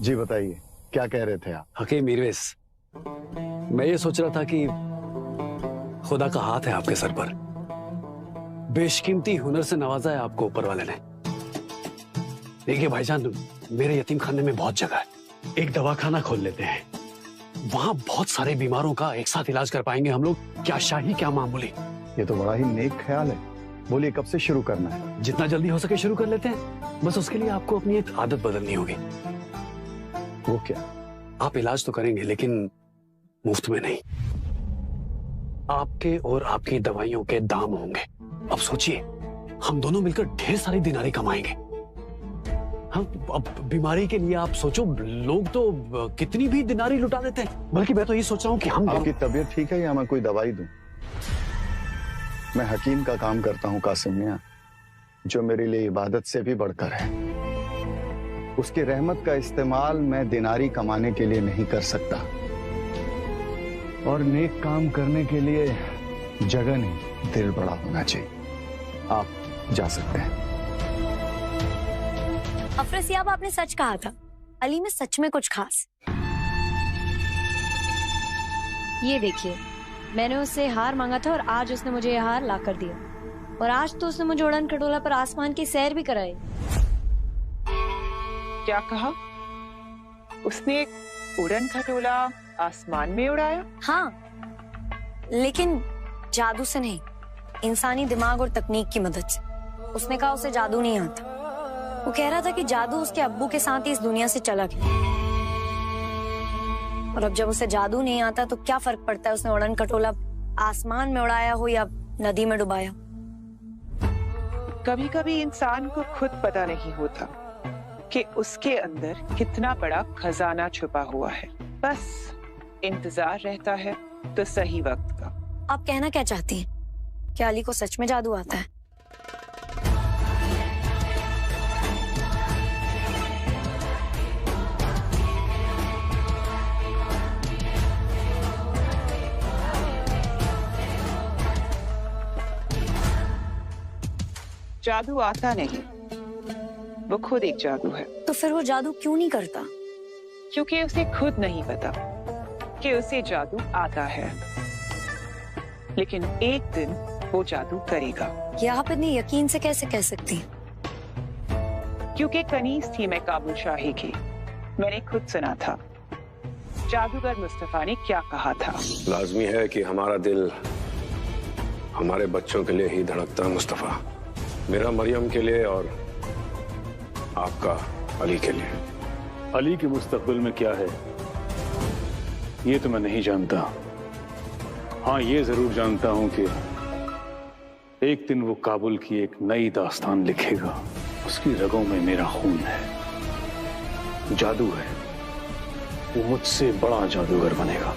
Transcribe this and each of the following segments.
जी बताइए, क्या कह रहे थे आप? हकीम मीरवेस, मैं ये सोच रहा था कि खुदा का हाथ है आपके सर पर। बेशकीमती हुनर से नवाजा है आपको ऊपर वाले ने। देखिए भाईजान, मेरे यतीम खाने में बहुत जगह है, एक दवाखाना खोल लेते हैं। वहां बहुत सारे बीमारों का एक साथ इलाज कर पाएंगे हम लोग। क्या शाही क्या मामूली। ये तो बड़ा ही नेक ख्याल है। बोलिए, कब से शुरू करना है? जितना जल्दी हो सके शुरू कर लेते हैं। बस उसके लिए आपको अपनी एक आदत बदलनी होगी। वो क्या? आप इलाज तो करेंगे लेकिन मुफ्त में नहीं। आपके और आपकी दवाइयों के दाम होंगे। अब सोचिए, हम दोनों मिलकर ढेर सारी दिनारी कमाएंगे। हम अब बीमारी के लिए आप सोचो, लोग तो कितनी भी दिनारी लुटा देते हैं। बल्कि मैं तो ये सोच रहा हूँ कि हम आपकी तबीयत ठीक है या मैं कोई दवाई दूं? मैं हकीम का काम करता हूँ कासिम मियां, जो मेरे लिए इबादत से भी बढ़कर है। उसकी रहमत का इस्तेमाल मैं दिनारी कमाने के लिए नहीं कर सकता, और नेक काम करने के लिए जगह नहीं, दिल बड़ा होना चाहिए। आप जा सकते हैं। अफरसियाब, आपने सच कहा था, अली में सच में कुछ खास। ये देखिए, मैंने उससे हार मांगा था और आज उसने मुझे यह हार ला कर दिया। और आज तो उसने मुझे उड़न खटोला पर आसमान की सैर भी कराई। क्या कहा? उसने उड़न खटोला आसमान में उड़ाया? हाँ, लेकिन जादू से नहीं, इंसानी दिमाग और तकनीक की मदद से। उसने कहा उसे जादू नहीं आता। वो कह रहा था कि जादू उसके अब्बू के साथ ही इस दुनिया से चला गया। और अब जब उसे जादू नहीं आता तो क्या फर्क पड़ता है उसने उड़न खटोला आसमान में उड़ाया हो या नदी में डुबाया। कभी कभी इंसान को खुद पता नहीं होता कि उसके अंदर कितना बड़ा खजाना छुपा हुआ है। बस इंतजार रहता है तो सही वक्त का। आप कहना क्या चाहती हैं? क्या अली को सच में जादू आता है? जादू आता नहीं, वो खुद एक जादू है। तो फिर वो जादू क्यों नहीं करता? क्योंकि उसे खुद नहीं पता कि उसे जादू आता है, लेकिन एक दिन वो जादू करेगा। ये आप इतने यकीन से कैसे कह सकती हैं? क्योंकि कनीज थी मैं काबुल शाही की, मैंने खुद सुना था। जादूगर मुस्तफा ने क्या कहा था? लाजमी है कि हमारा दिल हमारे बच्चों के लिए ही धड़कता है मुस्तफा। मेरा मरियम के लिए और आपका अली के लिए। अली के मुस्तकबिल में क्या है ये तो मैं नहीं जानता। हाँ, ये जरूर जानता हूं कि एक दिन वो काबुल की एक नई दास्तान लिखेगा। उसकी रगों में मेरा खून है, जादू है। वो मुझसे बड़ा जादूगर बनेगा,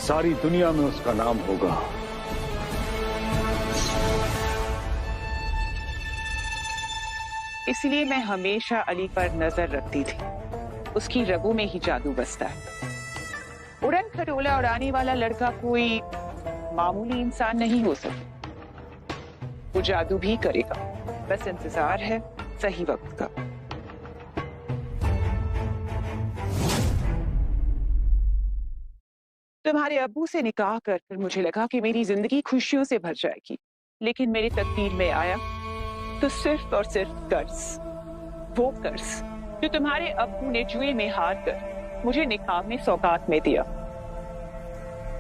सारी दुनिया में उसका नाम होगा। इसलिए मैं हमेशा अली पर नजर रखती थी। उसकी रगों में ही जादू बसता है। उड़न खटोला उड़ाने वाला लड़का कोई मामूली इंसान नहीं हो सकता। वो जादू भी करेगा, बस इंतजार है सही वक्त का। तुम्हारे अब्बू से निकाह कर मुझे लगा कि मेरी जिंदगी खुशियों से भर जाएगी, लेकिन मेरी तकदीर में आया तो सिर्फ और सिर्फ कर्ज। वो कर्ज जो तुम्हारे अब्बू ने जुए में हार कर मुझे निकाह में सौगात में दिया।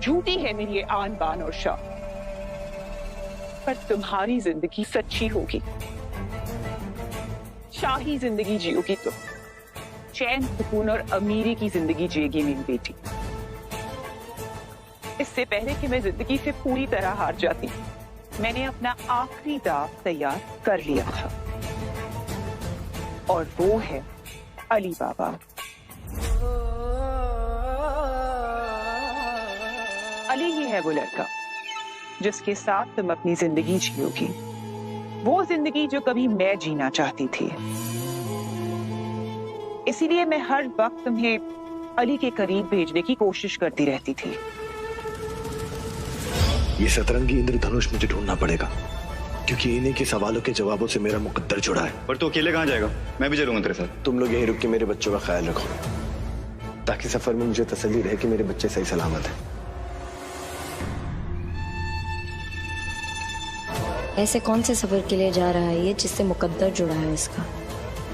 झूठी है मेरी ये आन बान और शान, पर तुम्हारी जिंदगी सच्ची होगी। शाही जिंदगी जियोगी तुम, चैन सुकून और अमीरी की जिंदगी जिएगी मेरी बेटी। इससे पहले कि मैं जिंदगी से पूरी तरह हार जाती, मैंने अपना आखिरी दाव तैयार कर लिया था, और वो है अली बाबा। अली ही है वो लड़का जिसके साथ तुम अपनी जिंदगी जियोगी, वो जिंदगी जो कभी मैं जीना चाहती थी। इसीलिए मैं हर वक्त तुम्हें अली के करीब भेजने की कोशिश करती रहती थी। ये सतरंगी इंद्रधनुष मुझे ढूंढना पड़ेगा। क्योंकि इन्हीं के सवालों के जवाबों से मेरा मुकद्दर जुड़ा है। पर तू अकेले कहाँ जाएगा? मैं भी चलूंगा तेरे साथ। तुम लोग यहीं रुक के मेरे बच्चों का ख्याल रखो, ताकि सफर में मुझे तसल्ली रहे कि मेरे बच्चे सही सलामत हैं। ऐसे कौन से सफर के लिए जा रहा है ये जिससे मुकद्दर जुड़ा है इसका?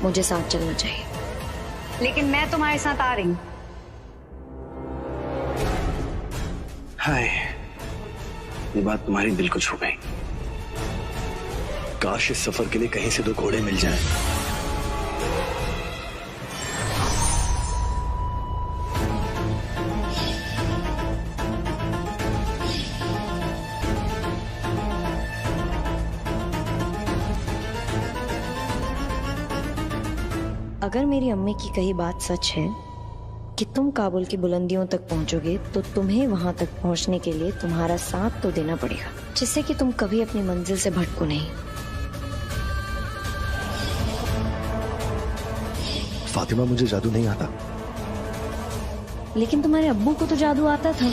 मुझे साथ चलना चाहिए, लेकिन मैं तुम्हारे साथ आ रही हूँ। हाय, ये बात तुम्हारी दिल को छू गई। काश इस सफर के लिए कहीं से 2 घोड़े मिल जाएं। अगर मेरी अम्मी की कही बात सच है कि तुम काबुल की बुलंदियों तक पहुंचोगे, तो तुम्हें वहां तक पहुंचने के लिए तुम्हारा साथ तो देना पड़ेगा, जिससे कि तुम कभी अपनी मंजिल से भटको नहीं। फातिमा, मुझे जादू नहीं आता। लेकिन तुम्हारे अब्बू को तो जादू आता था।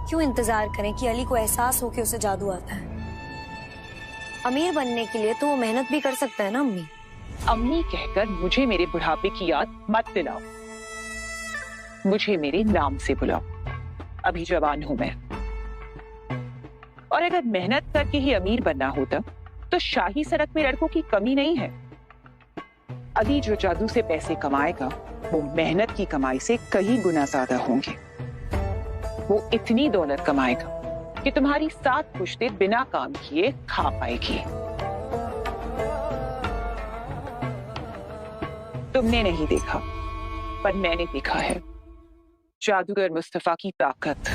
क्यों इंतजार करें कि अली को एहसास हो कि उसे जादू आता है? अमीर बनने के लिए तो वो मेहनत भी कर सकता है ना अम्मी। अम्मी कहकर मुझे मेरे बुढ़ापे की याद मत दिलाओ। मुझे मेरे नाम से बुलाओ। अभी जवान हूं मैं, और अगर मेहनत करके ही अमीर बनना होता तो शाही सड़क में लड़कों की कमी नहीं है। अली जो जादू से पैसे कमाएगा वो मेहनत की कमाई से कई गुना ज्यादा होंगे। वो इतनी दौलत कमाएगा कि तुम्हारी 7 पुश्ते बिना काम किए खा पाएगी। तुमने नहीं देखा, पर मैंने देखा है। जादूगर मुस्तफा की ताकत,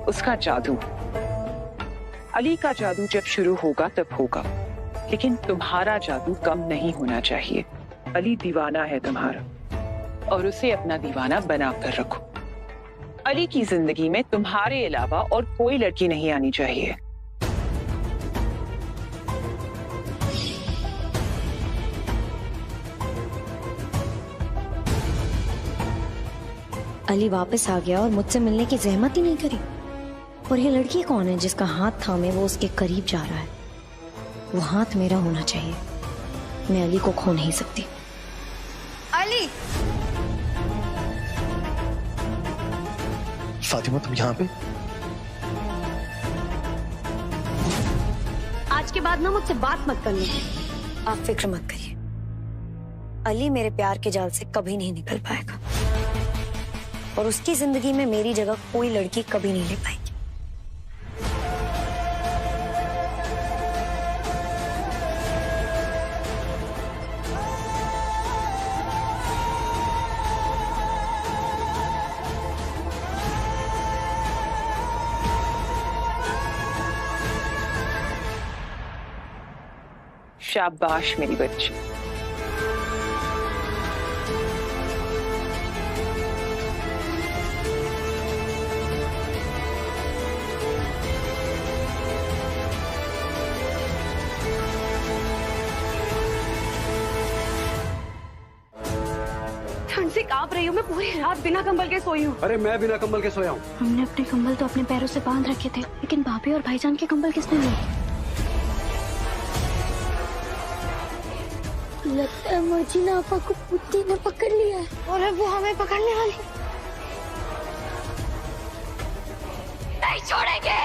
उसका जादू। अली का जादू जब शुरू होगा तब होगा, लेकिन तुम्हारा जादू कम नहीं होना चाहिए। अली दीवाना है तुम्हारा, और उसे अपना दीवाना बनाकर रखो। अली की जिंदगी में तुम्हारे अलावा और कोई लड़की नहीं आनी चाहिए। अली वापस आ गया और मुझसे मिलने की जहमत ही नहीं करी। और ये लड़की कौन है जिसका हाथ थामे वो उसके करीब जा रहा है? वो हाथ मेरा होना चाहिए। मैं अली को खो नहीं सकती। अली! फातिमा, तुम यहाँ पे? आज के बाद ना मुझसे बात मत करनी। आप फिक्र मत करिए, अली मेरे प्यार के जाल से कभी नहीं निकल पाएगा, और उसकी जिंदगी में मेरी जगह कोई लड़की कभी नहीं ले पाएगी। शाबाश मेरी बच्ची। ठंड से कांप रही हूँ मैं, पूरी रात बिना कंबल के सोई हूँ। अरे मैं बिना कंबल के सोया हूँ। हमने अपने कंबल तो अपने पैरों से बांध रखे थे, लेकिन भाभी और भाईजान के कंबल किसने लिए? लगता है मर्जीना आपा को कुत्ते ने पकड़ लिया है, और अब वो हमें पकड़ने वाली नहीं छोड़ेंगे।